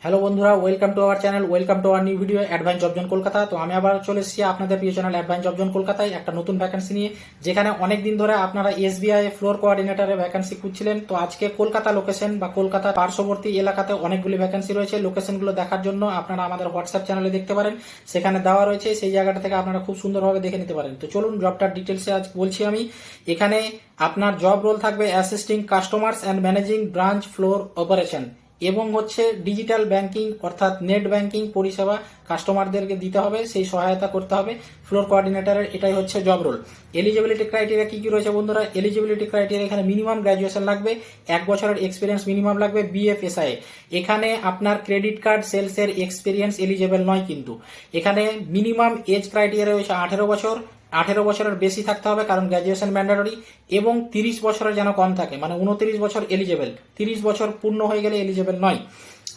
Hello বন্ধুরা, welcome to our channel, welcome to our new video advance job zone Kolkata. তো আমি আবার চলে এসেছি আপনাদের প্রিয় চ্যানেল অ্যাডভান্স জব জোন কলকাতায় একটা নতুন ভ্যাকেন্সি নিয়ে, যেখানে অনেকদিন ধরে আপনারা এসবিআই ফ্লোর কোঅর্ডিনেটরের ভ্যাকেন্সি খুঁজছিলেন। তো আজকে কলকাতা লোকেশন বা কলকাতা পার্শ্ববর্তী এলাকাতে অনেকগুলি ভ্যাকেন্সি রয়েছে। লোকেশনগুলো দেখার জন্য আপনারা আমাদের হোয়াটসঅ্যাপ চ্যানেলে দেখতে পারেন, সেখানে দেওয়া রয়েছে। সেই জায়গাটা থেকে আপনারা খুব সুন্দরভাবে দেখে নিতে পারেন। তো চলুন জবটার ডিটেলসে আজ বলছি আমি। এখানে আপনার জব রোল থাকবে assisting customers and managing branch floor operation, এবং হচ্ছে ডিজিটাল ব্যাংকিং অর্থাৎ নেট ব্যাংকিং পরিষেবা কাস্টমারদেরকে দিতে হবে, সেই সহায়তা করতে হবে ফ্লোর কোঅর্ডিনেটরের। এটাই হচ্ছে জব রোল। এলিজিবিলিটি ক্রাইটেরিয়া কি কি রয়েছে বন্ধুরা? এলিজিবিলিটি ক্রাইটেরিয়া এখানে মিনিমাম গ্র্যাজুয়েশন লাগবে, 1 বছরের এক্সপিরিয়েন্স মিনিমাম লাগবে বিএফএসআই। এখানে আপনার ক্রেডিট কার্ড সেলসের এক্সপিরিয়েন্স এলিজেবল নয়, কিন্তু এখানে মিনিমাম এজ ক্রাইটেরিয়া রয়েছে 18 বছর। 18 বছরের বেশি থাকতে হবে, কারণ গ্র্যাজুয়েশন ম্যান্ডেটরি, এবং 30 বছরের যেন কম থাকে, মানে 29 বছর এলিজেবল, 30 বছর পূর্ণ হয়ে গেলে এলিজেবল নয়।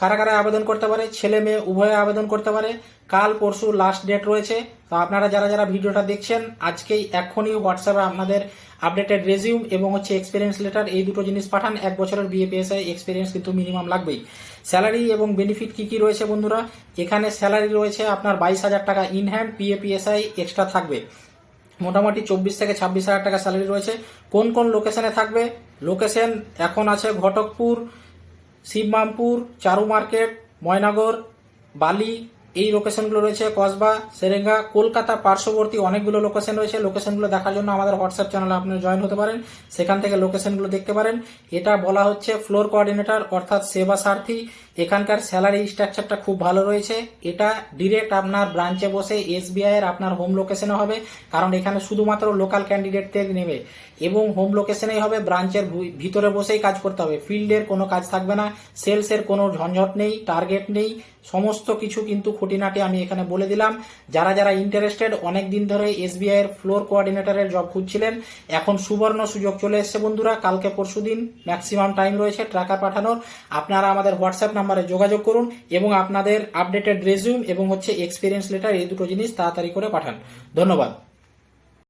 কারা কারা আবেদন করতে পারে? ছেলে মেয়ে উভয়ে আবেদন করতে পারে। কাল পরশু লাস্ট ডেট রয়েছে। তো আপনারা যারা যারা ভিডিওটা দেখছেন, আজকেই এখনই হোয়াটসঅ্যাপে আপনাদের আপডেটেড রেজিউম এবং হচ্ছে এক্সপিরিয়েন্স লেটার, এই দুটো জিনিস পাঠান। 1 বছরের বিএপিএসআই এক্সপিরিয়েন্স কিন্তু মিনিমাম লাগবেই। স্যালারি এবং বেনিফিট কি কি রয়েছে বন্ধুরা? এখানে স্যালারি রয়েছে আপনার 22,000 টাকা ইন হ্যান্ড, বিএপিএসআই এক্সট্রা থাকবে। মোটামুটি 24 থেকে 26,000 টাকা স্যালারি রয়েছে। কোন কোন লোকেশনে থাকবে? লোকেশন এখন আছে ঘটকপুর, শিবমামপুর, চারু মার্কেট, ময়নাগর, বালি, এই লোকেশনগুলো রয়েছে। কসবা, সেরেঙ্গা, কলকাতা পার্শ্ববর্তী অনেকগুলো লোকেশন রয়েছে। লোকেশনগুলো দেখার জন্য আমাদের হোয়াটসঅ্যাপ চ্যানেলে আপনারা জয়েন হতে পারেন, সেখান থেকে লোকেশনগুলো দেখতে পারেন। এটা বলা হচ্ছে ফ্লোর কোঅর্ডিনেটর অর্থাৎ সেবা সারথী। এখানকার স্যালারি স্ট্রাকচারটা খুব ভালো রয়েছে। এটা ডিরেক্ট আপনার ব্রাঞ্চে বসে এসবিআই এর আপনার হোম লোকেশনে হবে, কারণ এখানে শুধুমাত্র লোকাল ক্যান্ডিডেটদের নেবে, এবং হোম লোকেশনেই হবে। ব্রাঞ্চের ভিতরে বসেই কাজ করতে হবে, ফিল্ডের কোনো কাজ থাকবে না, সেলসের কোনো ঝঞ্ঝট নেই, টার্গেট নেই, সমস্ত কিছু কিন্তু খুঁটিনাটি আমি এখানে বলে দিলাম। যারা যারা ইন্টারেস্টেড, অনেক দিন ধরে এসবিআই এর ফ্লোর কোঅর্ডিনেটরের জব খুঁজছিলেন, এখন সুবর্ণ সুযোগ চলে এসেছে বন্ধুরা। কালকে পরশু দিন ম্যাক্সিমাম টাইম রয়েছে টাকা পাঠানোর। আপনারা আমাদের হোয়াটসঅ্যাপ নাম্বারে যোগাযোগ করুন এবং আপনাদের আপডেটেড রেজিউম এবং হচ্ছে এক্সপিরিয়েন্স লেটার, এই দুটো জিনিস তাড়াতাড়ি করে পাঠান। ধন্যবাদ।